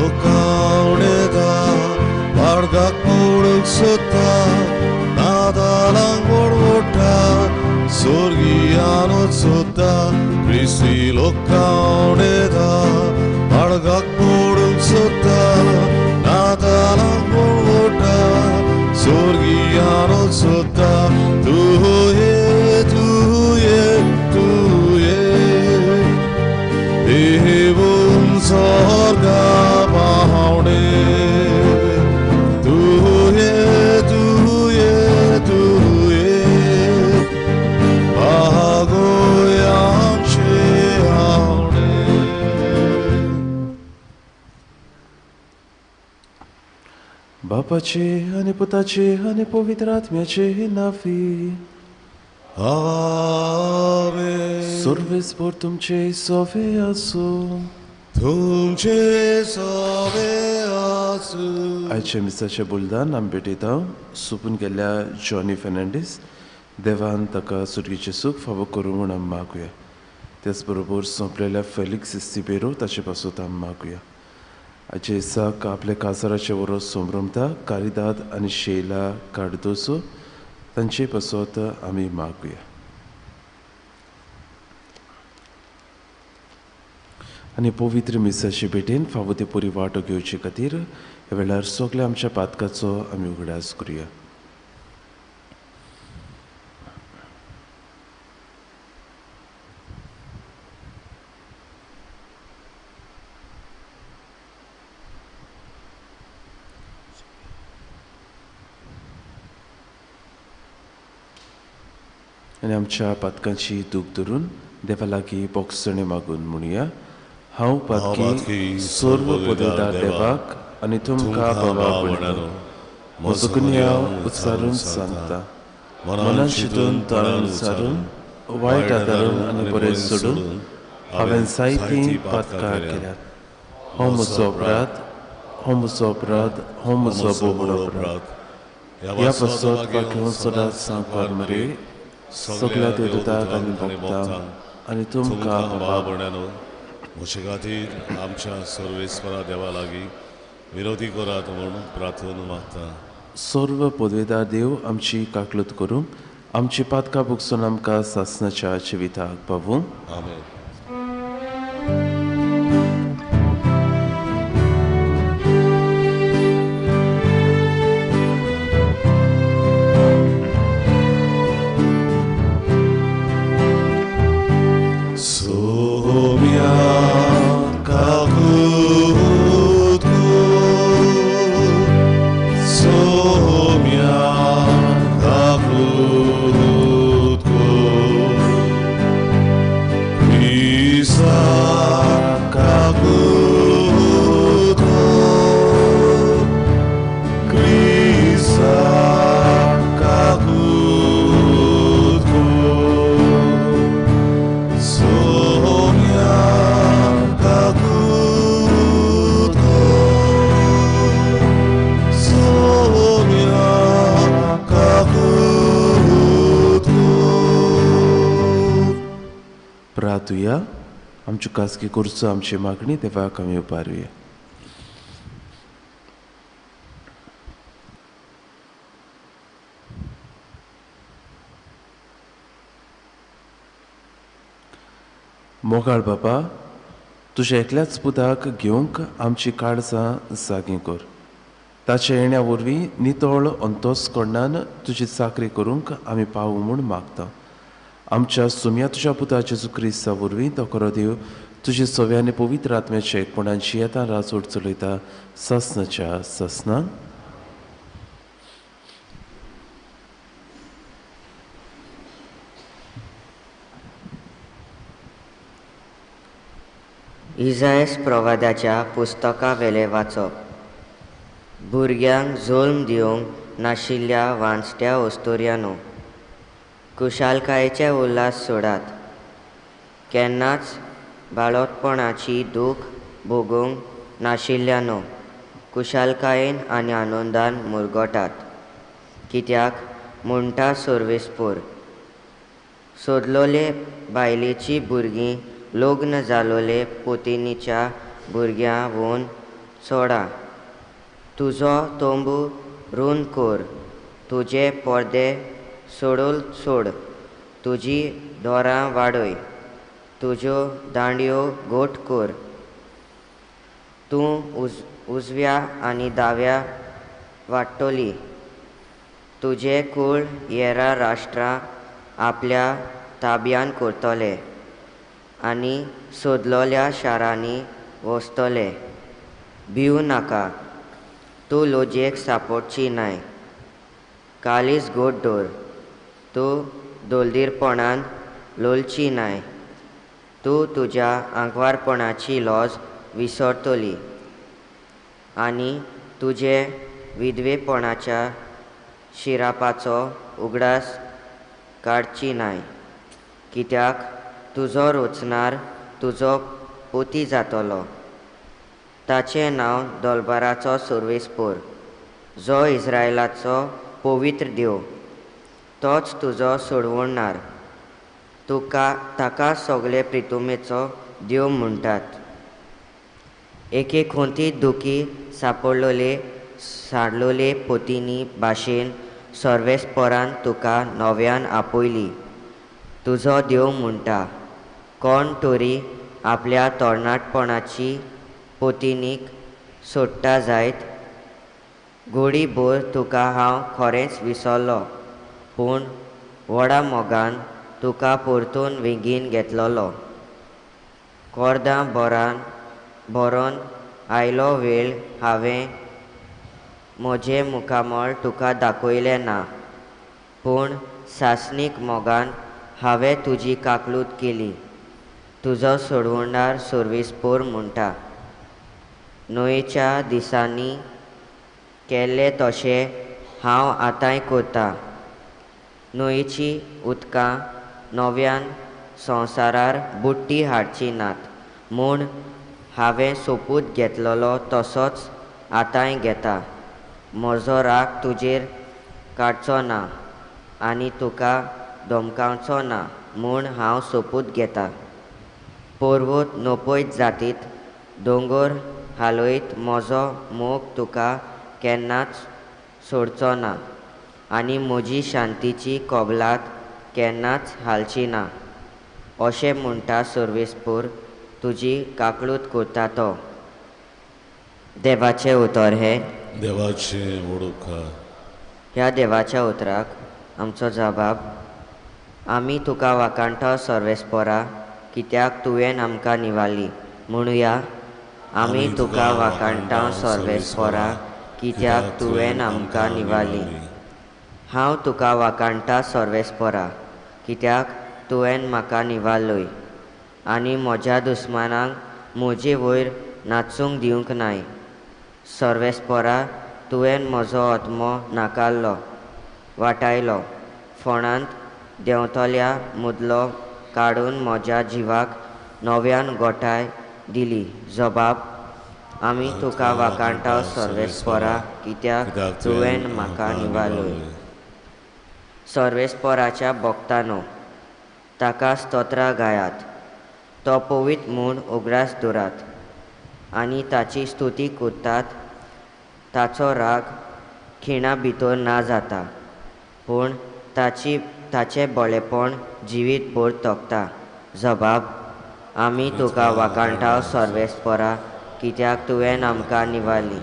lokauneda bargak puruk sota nadalang borota sorgian sota Kristi lokauneda bargak puruk sota nadalang borota sorgian sota tuye Devum sorga paune tuye bagoyam sheaune. Bapace आणि पुताचे आणि पवित्र आत्म्याचे नावी Amen. सर्वेस्पर तुमचे सोवे असो. तुमचे सोवे आसू. आयच्या मिसाचे बुलदान आमी भेटयता सुपून गेल्ल्या जॉनी फेर्नांडीस देवान ताका सुटकेचे सूख फावो करूं म्हूण आमी मागुया. त्याच बरोबर सोंपलेल्या फेलिक्स इस्तिबेरो ताचे पासून आमी मागुया. आयच्या दिसाक आपल्या काजाराचे वरोस सोमरमता कारिदाद आनी शेला कार्दोसो तांचे पासत आमी मागुया. आनी पवित्र मिसाचे भेटेन फावो ते परी वाटो घेवचे खातीर ह्या वेळार सगल्या आमच्या पातकाचो आमी उगडास करुया. आनी आमच्या पातकांची दूख धरून देवा लागीं बोगसणे मागून म्हणुया. हांव पातकी सर्व पदवीदार देवाक आनी तुमकां बाबा म्हणून म्हजो गुन्यांव उच्चारून सांगता. मनान चिंतून तोंडान उच्चारून वायट आदारून आनी बरें सोडून हांवें जायतीं पातकां केल्यात. हो म्हजो अपराध, हो म्हजो अपराध, हो म्हजो बोबडो अपराध. ह्या पासत वाक्यून सदांच सांगपाक मरे सगळ्या देवताक आनी भक्तांक आनी तुमकां बाबा म्हणून म्हजे खातीर आमच्या सर्वेस्परा देवा लागीं विरोधी करात म्हणून प्रार्थना मागता. सर्व पदवेदार देव आमची काकलूत करूंक आमची पातकां भोगसून आमकां सासणाच्या जिविताक पावूं. आमेन. प्रार्थुया. आमची खासगी करचो आमची मागणी देवाक आमी उबारुया. मोगाळ बाबा, तुज्या एकल्याच पुताक घेवंक आमची काळजां जागी कर. ताच्या येण्या वरवीं नितळ अंतस्करणान तुजी चाकरी करूंक आमी पावूं म्हूण मागता. आमच्या सुम्या तुज्या पुता जेजू क्रिस्ता वरवीं तो खरो देव तुजे सव्याने पवित्र आत्म्याच्या एकपणांची येता राजवट चलयता ससनाच्या ससनान. इजायस प्रवादाच्या पुस्तका वेले वाचप. भुरग्यांक जोल्म दिवंक नाशिल्ल्या वांचट्या ओस्तोऱ्यानो, कुशालकायेचे उल्हास सोडात. केन्नाच बाळोतपणाची दूख भोगूंक नाशिल्ल्यानो कुशालकायेन आनी आनंदान मुरगोटात. कित्याक म्हणटा सर्वेस्पोर, सोदलोले बायलेची भुरगीं लग्न जालोले पोतिनीच्या भुरग्यां भोवन सोडा तुजो तोंबू रुंद कोर तुजे पडदे सोडून सोड तुजी दोरां वाडय तुज्यो दांड्यो गोठ कोर तूं उजव्या आनी दाव्या वाडटली तुजे कूळ हेरा राष्ट्रां आपल्या ताब्यान करतले आनी सोदलोल्या शारांनी वचतले भिवू नाका तूं लोजयेक सांपडची न्हय कालीज गोठ दवर तूं दोलदीरपणान लोलची न्हय तूं तुज्या आंकवारपणाची लॉज विसरतली आनी तुजे विधवेपणाच्या शिरापाचो उगडास काडची न्हय कित्याक तुजो रोचणार तुजो पोती जातलो ताचें नांव दोलबाराचो सर्वेस्पोर जो इस्रायलाचो पवित्र देव तोच तुजो सोडवणार ताका सगळे प्रितुमेचो देव म्हणटात एके खोंती दुखी साडलोले पोतींनी भाशेन सर्वेस्पोरान तुका नव्यान आपयली तुजो देव म्हणटा कोण तरी आपल्या तरणाटपणाची पोतिनीक सोडटा जायत घोडी भर तुका हांव खरेंच विसरलो पूण व्हडा मोगान तुका परतून वेगीन घेतलोलो कोर्दां बरोवन आयलो वेळ हांवें म्हजें मुखामळ तुका दाखयलें ना पूण सासणीक मोगान हांवें तुजी काकलूत केली तुजो सोडवणार सर्वेस्पोर म्हणटा न्हंयेच्या दिसांनी केल्ले तशें हांव आतांय करतां न्हंयेची उदकां नव्यान संवसारार बुट्टी हाडची नात म्हूण हांवें सोपूत घेतलोलो तसोच आतांय घेता म्हजो राग तुजेर काडचो ना आनी तुका धमकावचो ना म्हूण हांव सोपूत घेतां पर्वत नपयत जातीत दोंगर हालयत म्हजो मोग तुका केन्नाच सोडचो ना आनी म्हजी शांतीची कबलात केन्नाच हालची ना अशें म्हणटा सर्वेस्पोर तुजी काकलूत करता तो देवाचें उतर हे देवाचें वडोवकार ह्या देवाच्या उतराक आमचो जबाब आमी तुका वाकाणटा सर्वेस्पोरा कित्याक तुवें आमकां निवाली म्हणुया आमी तुका वाकाणटा सर्वेस्पोरा कित्याक तुवें आमकां निवाली हांव तुका वाकाणटा सर्वेस्पोरा कित्याक तुवें म्हाका निवालय आनी म्हज्या दुस्मानांक म्हजे वयर नाचूंक दिवंक नाय सर्वेस्पोरा तुवें म्हजो आत्मो नाकारलो वाटायलो फोंडांत देंवतल्या मुदलो काडून म्हज्या जिवाक नव्यान गोठाय दिली जबाब आमी तुका वाकाणटा सर्वेस्पोरा कित्याक तुवें म्हाका निवालय सर्वेस्पोराच्या भक्तांनो ताका स्तोत्रां गायात तो पवित्र म्हूण उगडास दवरात आनी ताची स्तुती करतात ताचो राग खिणा भितर ना जाता पूण ताचें बळेपण जिवीत भर तोखता जबाब आमी तुका वाकाणटा सर्वेस्पोरा कित्याक तुवें आमकां निवाली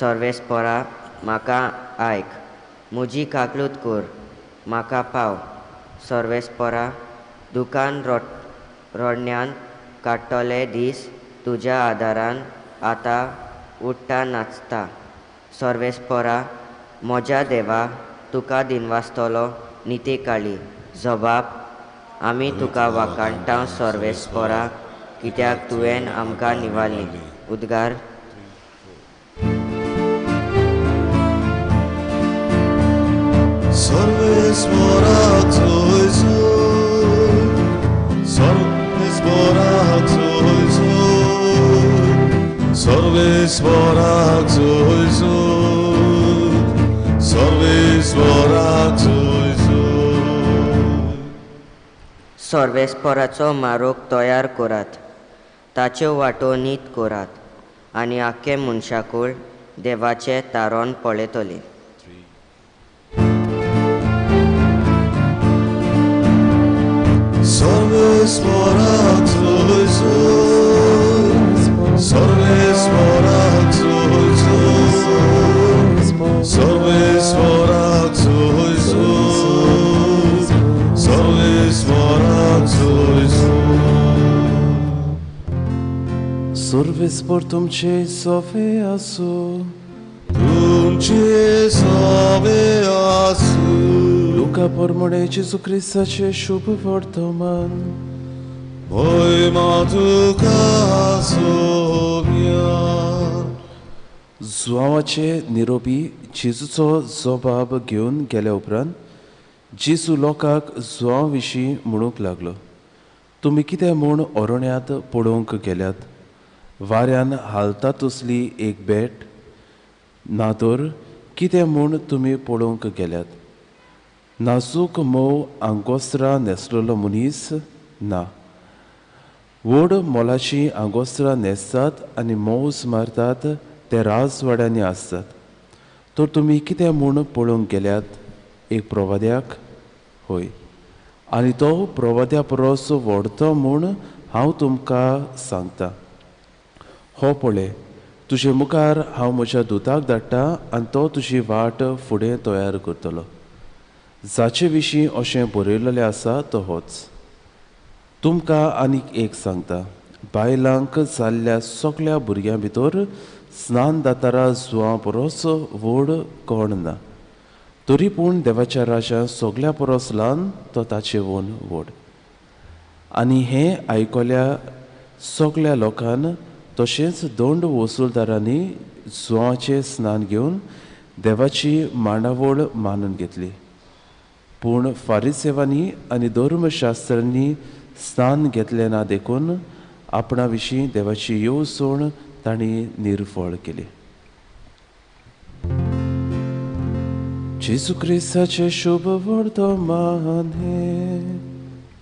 सर्वेस्पोरा म्हाका आयक म्हजी काकलूत कर म्हाका पाव सर्वेस्पोरा दुकान रोडण्यान काडटले दीस तुज्या आदारान आतां उठ्ठा नाचता सर्वेस्पोरा म्हज्या देवा तुका दिनवासतलो निते काळी जबाब आमी तुका वाकाणटा सर्वेस्पोरा कित्याक तुवें आमकां निवाली उद्गार सर्वेस्पोरा सर्वेस्पोरा सर्वेस्पोरा सर्वेस्पोरा सर्वेस्पोराचो मारोग तयार करात ताच्यो वाटो नीट करात आनी आख्खे मनशाकूळ देवाचे तारोन पळयतली. Sorvespor तुमचे सोवे आसू, तुमचे सोवे आसू. लुका पोरमोडे जेजू क्रिस्ताचे शुभ वर्तमान. महिमा तुका सोव्या. जुआवाचे निरोपी जेजूचो जबाब घेवन गेल्या उपरांत जेजू लोकांक जुआं विशीं म्हणूंक लागलो. तुमी कितें म्हूण अरण्यांत पळोवंक गेल्यात? वाऱ्यान हालता तसली एक बेट? ना तर कितें म्हूण तुमी पळोवंक गेल्यात? नाजूक मोव आंगोस्त्रां न्हेसलेलो मनीस? ना, व्हड मोलाची आंगोस्त्रां न्हेसतात आनी मौज मारतात ते राजवाड्यांनी आसतात. तर तुमी कितें म्हूण पळोवंक गेल्यात? एक प्रवाद्याक? होय, आनी तो प्रवाद्या परस व्हडतो म्हूण हांव तुमकां सांगता. हो पळय, तुजे मुखार हांव म्हज्या दुताक धाडटां आनी तो तुजी वाट फुडें तयार करतलो. जाचे विशीं अशें बरयलेलें आसा तो होच. तुमकां आनीक एक सांगता, बायलांक जाल्ल्या सगळ्या भुरग्यां भितर स्नान दातारा जुआं परस व्हड कोण ना. तरी पूण देवाच्या राज्यांत सगळ्या परस ल्हान तो ताचेवन व्हड. आनी हें आयकल्या सगळ्या लोकांन तशेंच दोंड वसूलदारांनी जुआंचें स्नान घेवन देवाची मांडावळ मानून घेतली. पूण फारिसेवांनी आनी धर्मशास्त्रांनी स्नान घेतलें ना देखून आपणा विशीं देवाची येवजण तांणी निर्फळ केली. जेजू क्रिस्ताचे शुभ वर्तमान हे.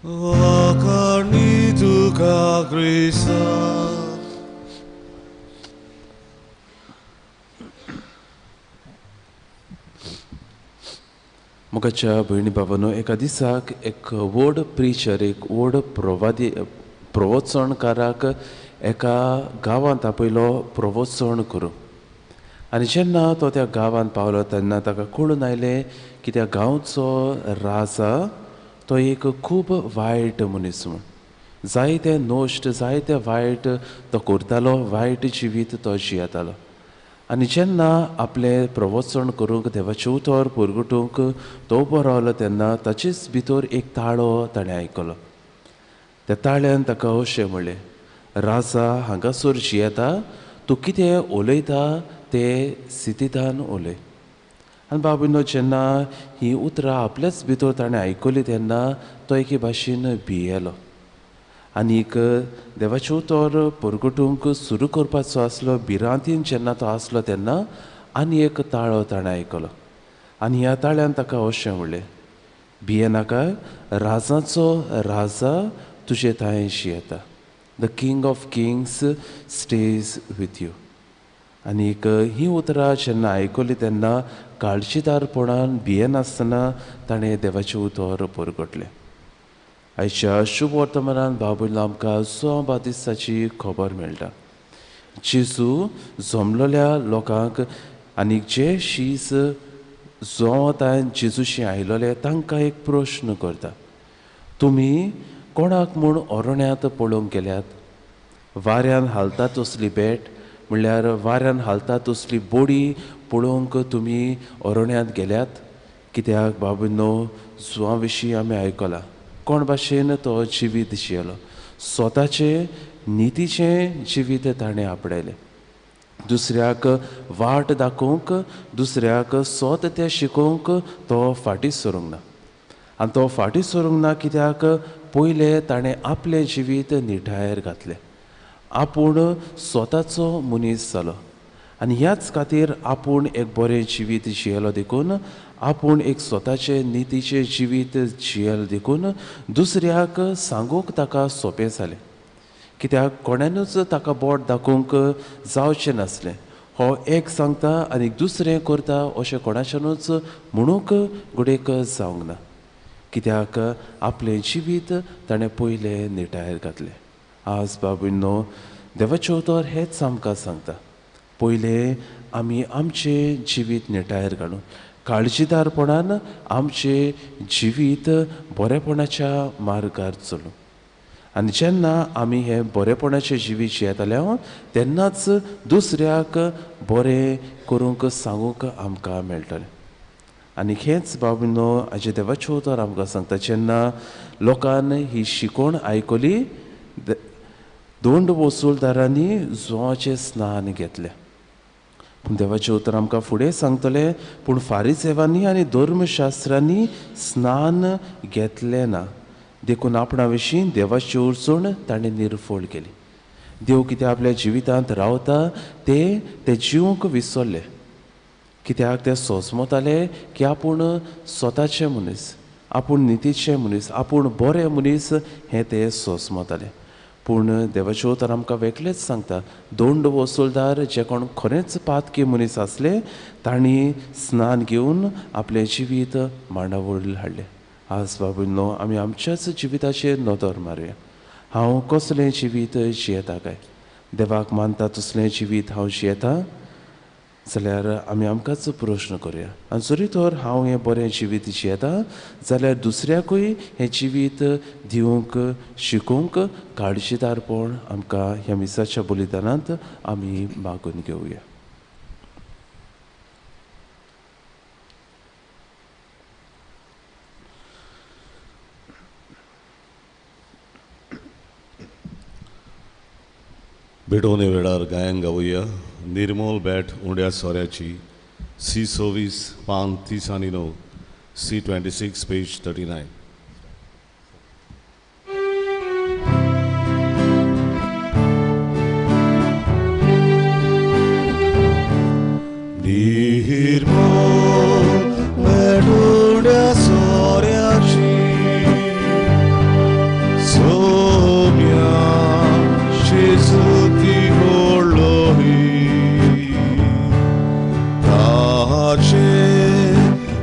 वाखाणी तुका क्रिस्ता. मुखाच्या भयणी बाबांनो, एका दिसाक एक व्हड प्रिचर, एक व्हड प्रवचणकाराक एका गांवांत आपयलो प्रवचण करूं. आनी जेन्ना तो त्या गांवांत पावलो तेन्ना ताका कळून आयलें की त्या गांवचो राजा तो एक खूब वायट मनीस म्हूण. जायते नोश्ट, जायते वायट तो करतालो, वायट जिवीत तो जियेतालो. आनी जेन्ना आपलें प्रवचण करूंक देवाचें उतर पुरगुटूंक तो उबो रावलो तेन्ना ताचेच भितर एक ताळो ताणें आयकलो. त्या ताळ्यान ताका अशें म्हणलें, राजा हांगासर जियेता, तूं कितें उलयता तें सितींतान उलय. आनी बाबूनो, जेन्ना ही उतरां आपल्याच भितर ताणें आयकली तेन्ना तो एके भाशेन भियेलो. आनीक देवाचें उतर परगटूंक सुरू करपाचो आसलो, भिरांतीन जेन्ना तो आसलो तेन्ना आनी एक ताळो ताणें आयकलो. आनी ह्या ताळ्यान ताका अशें म्हणलें, भियेनाका, राजाचो राजा तुजे थंय जियेता. The king of kings stays with you. आनीक ही उतरां जेन्ना आयकली तेन्ना काळजीदारपणान भियेनासतना ताणें देवाचें उतर परगटलें. आयच्या शुभ वर्तमानान बाबूल आमकां बादिस्ताची खबर मेळटा. जेजू जमलेल्या लोकांक आनीक जे शीस जोवतान जेजूशी आयलोले तांकां एक प्रश्न करता. तुमी कोणाक म्हूण अरण्यांत पळोवंक गेल्यात? वाऱ्यान हालता तसली बेट, म्हणल्यार वाऱ्यान हालता तसली बोडी पळोवंक तुमी अरण्यांत गेल्यात? कित्याक बाबूनो, जुआ विशीं आमी आयकलां कोण भाशेन तो जिवीत जियेलो. स्वताचे नितीचें जिवीत ताणें आपणायलें. दुसऱ्याक वाट दाखोवंक, दुसऱ्याक स्वत तें शिकोवंक तो फाटीं सरूंक ना. आनी तो फाटीं सरूंक ना कित्याक पयलें ताणें आपलें जिवीत निठायेर घातलें. आपूण स्वताचो मनीस जालो आनी ह्याच खातीर आपूण एक बरें जिवीत जियेलो देखून, आपूण एक स्वताचें नितीचें जिवीत जियेलो देखून दुसऱ्याक सांगूंक ताका सोंपें जालें. कित्याक कोणानूच ताका बोट दाखोवंक जावचें नासलें. हो एक सांगता आनी दुसरें करता अशें कोणाच्यानूच म्हणूंक घोडेक जावंक ना. कित्याक आपलें जिवीत ताणें पयलें निटायर घातलें. आज बाबूंनो, देवाचें उतर हेंच आमकां सांगता. पयलें आमी आमचें जिवीत निटायर घालून काळजीदारपणान आमचें जिवीत बरेपणाच्या मार्गार चलूं. आनी जेन्ना आमी हें बरेपणाचें जिवीत जियेतले तेन्नाच दुसऱ्याक बरें करूंक सांगूंक आमकां मेळटलें. आनी हेंच बाबूंनो हाजें देवाचें उतर आमकां सांगता. जेन्ना लोकान ही शिकोवण आयकली, दोंड वसूलदारांनी जुवाचें स्नान घेतलें. पूण देवाचें उतर आमकां फुडें सांगतलें, पूण फारिसेवांनी आनी धर्मशास्त्रांनी स्नान घेतलें ना, देखून आपणा विशीं देवाची उर्सूण ताणें निर्फोळ केली. देव कितें आपल्या जिवितांत रावता ते जिवंक विसरले. कित्याक ते सोसमताले की आपूण स्वताचे मनीस, आपूण नितीचे मनीस, आपूण बरे मनीस हें ते सोसमताले. पूण देवाचें उतर आमकां वेगळेंच सांगता. दोंड वसूलदार जे कोण खरेंच पातकी मनीस आसले, तांणी स्नान घेवन आपलें जिवीत मांडावळी हाडलें. आज बाबूंनो, आमी आमच्याच जिविताचेर नदर मारुया. हांव कसलें जिवीत जियेता काय? देवाक मानता तसलें जिवीत हांव जियेतां? जाल्यार आमी आमकांच प्रश्न करुया. आनी जरी तर हांव हें बरें जिवीत जियेतां जाल्यार दुसऱ्याकूय हें जिवीत दिवंक शिकोवंक काळजीदारपण आमकां ह्या मिसाच्या बलिदानांत आमी मागून घेवया. भेटोवने वेळार गायन गावुया. निर्मोल बॅट उंड्या सोऱ्याची C26 पान 30 आनी 9, C26 पेज 39. निर्मोल बॅट उंड्या सोऱ्याची सोम्या शेजुती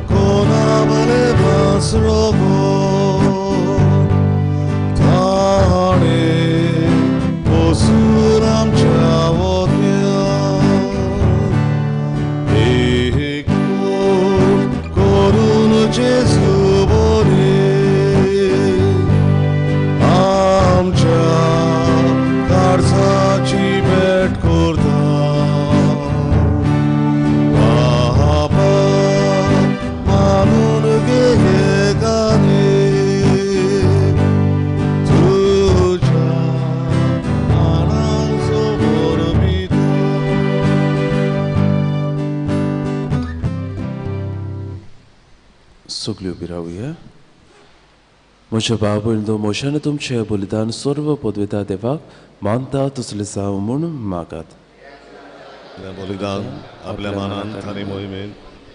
कोणाबले बासरोगो ताणे बसून आमच्या वोग्या एक करून जेजू बोरे आमच्या काळजाची भेट करता. सगळ्यो उबी रावया. म्हज्या बाबूंनो, मोशान तुमचें बलिदान सर्व पदवेता देवाक मानता तसलें जावं म्हूण मागात. बलिदान आपल्या मानांत आनी मोहिमेन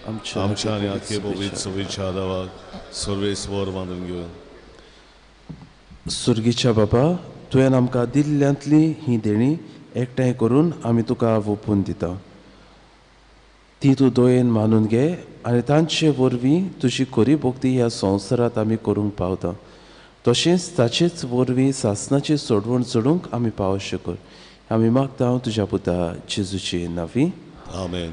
आमच्या आनी आख्खे पवित्र सभेच्या देवाक सर्वेस्वर मानून घेवन. सुर्गीच्या बाबा, तुवें आमकां दिल्ल्यांतली ही देणी एकठांय करून आमी तुका ओपून दिता. ती तूं दोयेन मानून घे आनी तांचे वरवीं तुजी खरी भक्ती ह्या संवसारांत आमी करूंक पावता. तशेंच ताचेच वरवीं सासणाची सोडवण चडूंक आमी पावोशे कर. आमी मागता तुज्या पुता जेजूची नांवी. आमेन.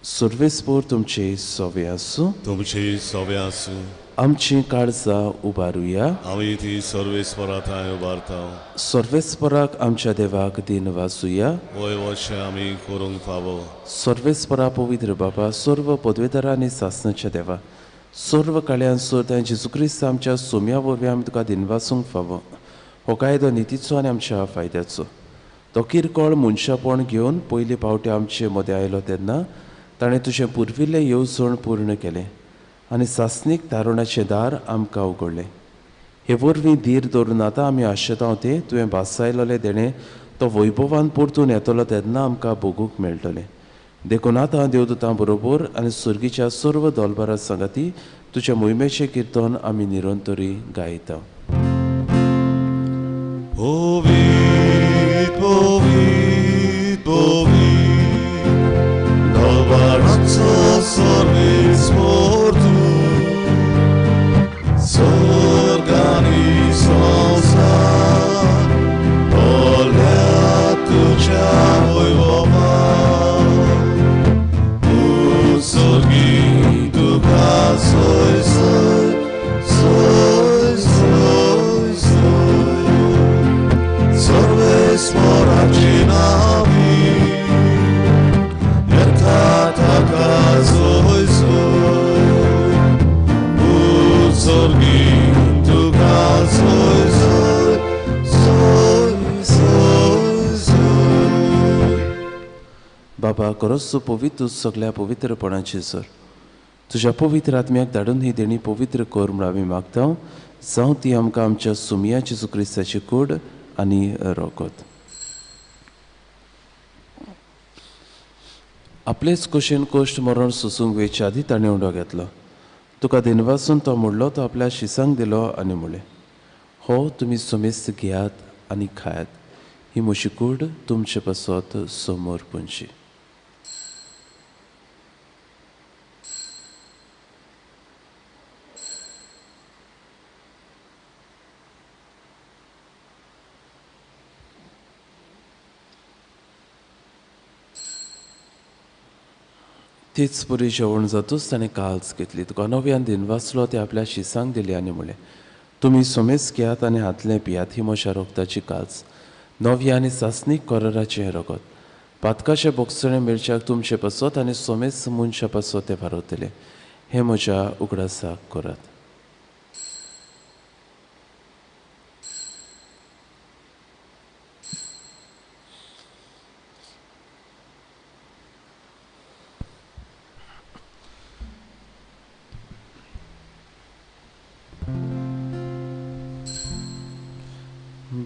सर्वेस्पर तुमचे सोवे आसूं. तुमची सोवे आसूं. आमची काळजां उबारुया. आमी ती सर्वेस्परांत उबारता. सर्वेस्पराक आमच्या देवाक दिन वाचुया. वय वर्षे आमी करूंक फावो. सर्वेस्परा पवित्र बाबा, सर्व पदवेदारा आनी सासणाच्या देवा, सर्व काळ्यान सोरता जेजू क्रिस्त आमच्या सोम्या वरवीं आमी तुका दिन वाचूंक फावो. हो कायदो नितीचो आनी आमच्या फायद्याचो. तो किरकोळ मनशापण घेवन पयले पावटी आमचे मदें आयलो तेन्ना ताणें तुजें पुर्विल्लें येवजण पूर्ण केलें आनी सासणीक तारुणाचें दार आमकां उगडलें. हे वरवीं धीर धरून आतां आमी आशेतांव तें तुवें भासायलोलें देणें तो वैभवान परतून येतलो तेन्ना आमकां भोगूंक मेळटलें. देखून आतां देवदूतां बरोबर आनी सुर्गीच्या सर्व दोलबारा सांगाती तुज्या मोहिमेचें किर्तन आमी निरंतरी गायता. होवी बाबा खरोच तूं पवित्र सगळ्या पवित्रपणाची सर तुज्या पवित्र आत्म्याक धाडून ही देणी पवित्र कर म्हूण आमी मागता जावं ती आमकां आमच्या सुमया जेजू क्रिस्ताची कूड आनी रोगत आपलेच कुशीन कोश्ट मरण सोसूंक वेचे आदी ताणें उंडो घेतलो तुका दिनवासून तो मोडलो तो आपल्या शिसांक दिलो आनी म्हळें हो तुमी समेस्त घेयात आनी खायात ही म्हशी कूड तुमचे पासत समोर पुंजी तीच पुरी जेवण जातूच ताणें काल्स घेतली तुका नव्यान दिनवासलो ते आपल्या शिसांक दिली आनी म्हळें तुमी सोमेस घेयात आनी हातलें पियात ही म्हज्या रोगताची काल्स नव्या आनी सासणीक कोराराचें हें रगत पातकाचे बोगसणे मिरच्याक तुमचे पासत आनी सोमेस मनशा पासत ते भारवतले हें म्हज्या उगडासाक करात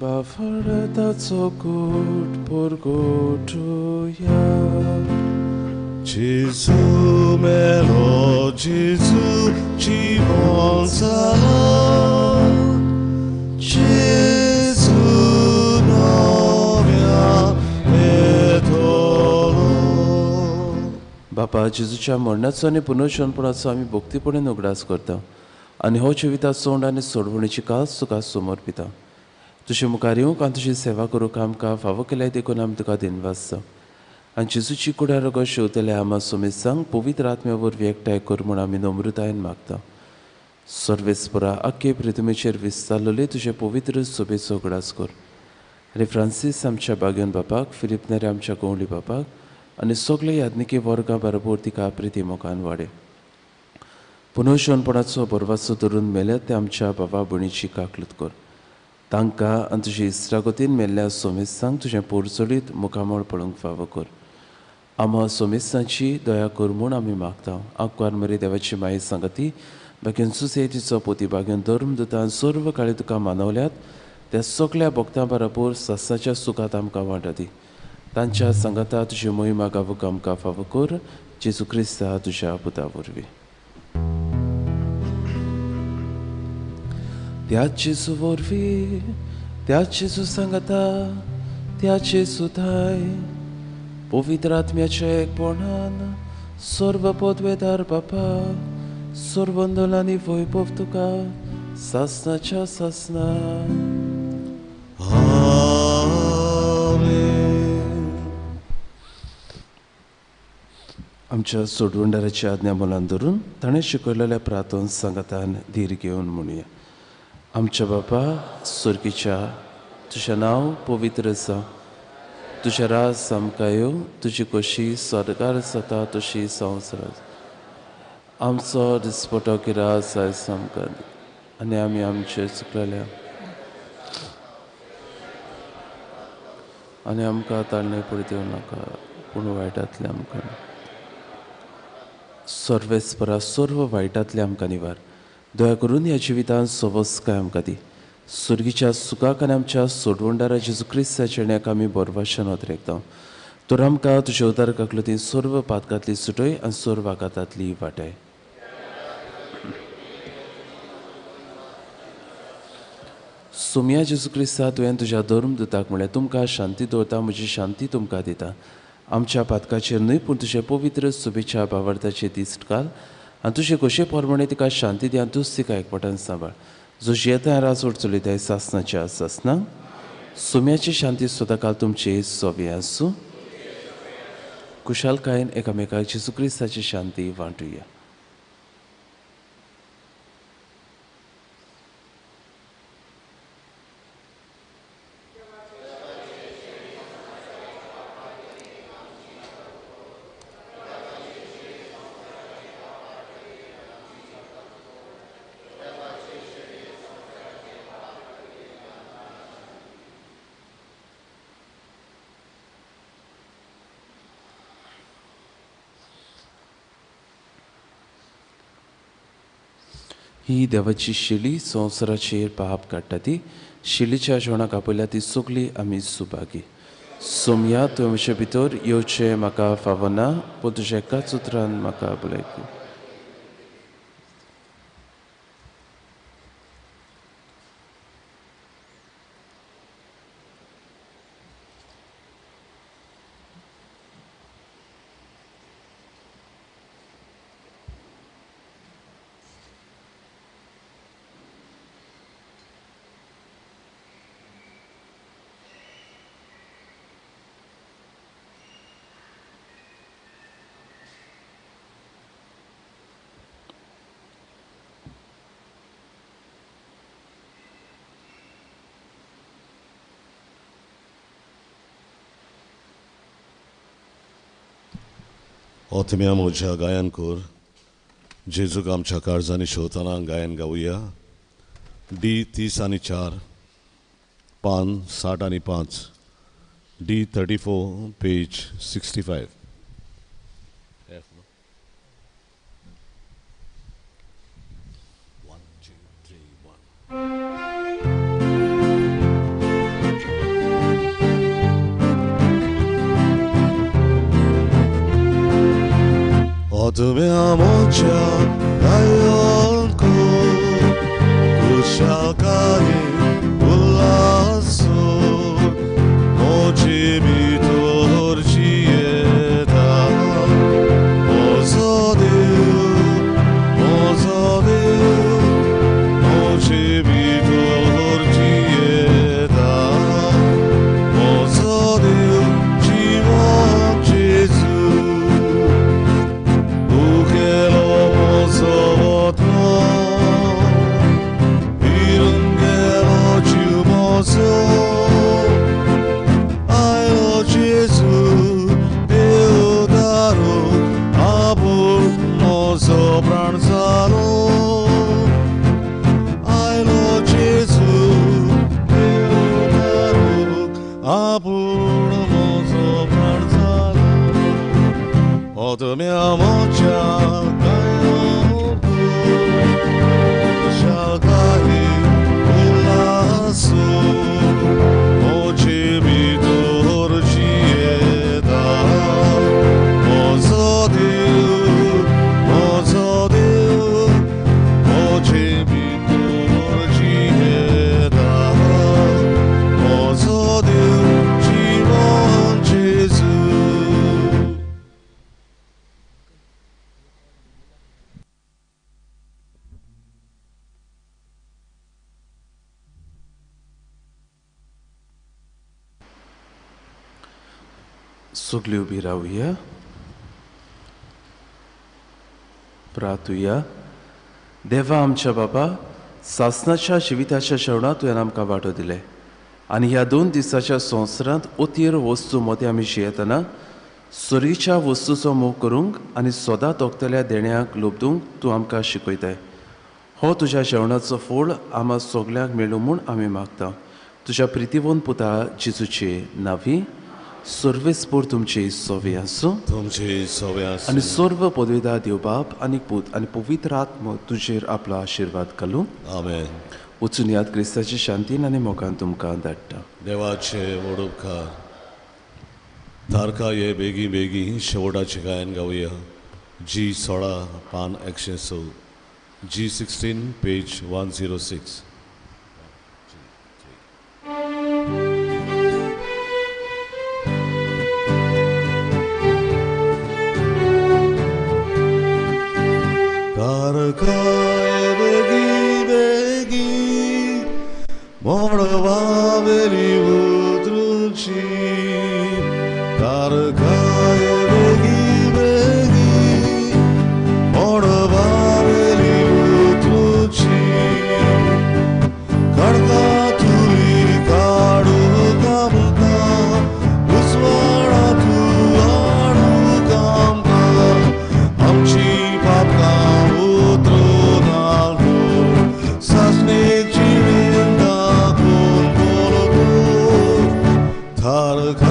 Bavarataco gut purgotuia Gesù melo, Gesù ci consola. Gesù novia et olo. बापा जेजूच्या मरणाचो आनी पुनर्जन्मपणाचो आमी भक्तीपणान उगडास करता आनी हो जिविता सोंड आनी सोडवणीची कास तुका समर्पिता तुजे मुखार येवंक आनी तुजी सेवा करूंक आमकां फावो केल्याय देखून आमी तुका दिनवासता आनी जेजूची कुड्यार रगत शेवतले आमा सोमेसांक पवित्र आत्म्या वरवीं एकठांय कर म्हूण आमी नम्रतायेन मागता सर्वेस्परा आख्खे पृथ्वीचेर विस्तारलेले तुजे पवित्र सोबेचो उगडास कर रे फ्रांसीस आमच्या बागेन बापाक फिलिप नेरे आमच्या कोवळी बापाक आनी सगळे यादनिकी वर्गां बरोबर तिका प्रिती मोगान वाडे पुनर्जन्मपणाचो बरवासो धरून मेल्यात ते आमच्या बाबा भयणीची काकलूत कर तांकां आनी तुजे इस्रागतीन मेल्ल्या सोमेसांक तुजें पोरचडीत मुखामळ पळोवंक फावो कर आमा सोमेसांची दया कर म्हूण आमी मागता आंकवार मरी देवाची माये सांगती बाकीन सुसेतीचो पोती बागेन धर्म दुतान सर्व काळी तुका मानवल्यात त्या सगळ्या भक्तां बरोबर ससाच्या सुखात आमकां वांटा दी तांच्या सांगाता तुजी मोहिमा गावूंक आमकां फावो कर जेजू क्रिस्ता तुज्या पुता वरवीं त्याच जेजू वरवीं त्याच जेजू सांगाता त्याच जेजू थाय पवित्र आत्म्याच्या एकपणान सर्व पदवेदार बापा सर्वंदोल आनी वैभव तुका सासणाच्या सासना आमच्या सोडवंडाराची आज्ञा मोलान धरून ताणें शिकयलेल्या प्रार्थन सांगातान धीर घेवन म्हणुया आमच्या बापा सुर्गीच्या तुजें नांव पवित्र आसा तुजें रास आमकां येवं तुजी कशी स्वर्गार जाता तशी संवसारांत आमचो दिसपटो किरास आयज आमकां आनी आमी आमचे चुकलेल्या आनी आमकां ताळणे पडी दिवं नाका पूण वायटांतले आमकां सर्वेस्परा सर्व वायटांतले आमकां निवार दया करून ह्या जिवितांत सवस्काय आमकां दी सुर्गीच्या सुखाक आनी आमच्या सोडवंडारा जेजू क्रिस्ताच्या जिणेक आमी बरभाशान वतरेकता तर आमकां तुज्या उदार काकलुती सर्व पातकांतली सुटय आनी सर्व आघातांतली वाटाय सोम्या जेजू क्रिस्ता तुवें तुज्या धर्म दुताक म्हळ्यार तुमकां शांती दवरता म्हजी शांती तुमकां दिता आमच्या पातकाचेर न्हय पूण तुजे पवित्र सुबेच्या भावार्थाचे दिश्ट घाल आनी तुजे कशे प्रमाणे तिका शांती दी आनी तूंच तिका एकवटान सांबाळ जो येता राजवट चलयताय सासनाच्या सासना सोम्याची शांती सदांकाल तुमचे सोबे आसूं कुशालकायेन एकामेकाक जेजू क्रिस्ताची शांती वांटुया ही देवाची शिली संवसाराचेर पाप काडटा ती शिलीच्या जेवणाक आपयल्या ती सगळी आमी सुभागी सोमया तुवें म्हजे भितर येवचें म्हाका फावना पूण तुज्या एकाच उतरान म्हाका आपयकी ओथम्या मोच्या गायन कोर जेजूक आमच्या काळजांनी शेवताना गायन गावुया D30 पान 60 आणि 5 D34 पेज 65 어둠의 모자 가연코 구샤가에 올랐어 모집이 돌지에다 모서들 모집이 돌지에다 모서들 지원 제수 어둠의 모자 가연코 샤가에 올랐어 모집이 돌지에다 모서들 모집이 돌지에다 모서들 지원 제수 सगळी उबी रावुया प्रार्थुया देवा आमच्या बाबा सासनाच्या जिविताच्या जेवणात तुवें आमकां वांटो दिले आनी ह्या 2 दिसाच्या संवसारांत अतीर वस्तू मदें आमी जियेतना सोरीच्या वस्तूचो मोग करूंक आनी सदां तोखतल्या देण्याक लोबदूंक तूं आमकां शिकयताय हो तुज्या जेवणाचो फळ आम्हा सगळ्यांक मेळूं म्हूण आमी मागता तुज्या प्रितीवंत पुता जेजूचे नांवी सर्वेस्पोर तुमचे सोवे आसूं आनी सर्व पदवीदार देवबाप आनी पूत आनी पवित्र आत्मा तुजेर आपलो आशिर्वाद घालूं आमेन वचून याद क्रिस्ताची शांतीन आनी मोगान तुमकां धाडटा देवाचे वडोपकार तारका ये बेगी बेगी शेवटाचे गायन गावुया G16 पान 106 G16 पेज 106 तारकाए बेगी बेगी मोडवावेली उतरूची तारकाए बेगी बेगी मोडवावेली उतरूची कडका तुली काडू कामका उस्वाडा तू आडू कामका आमची पापका Tarık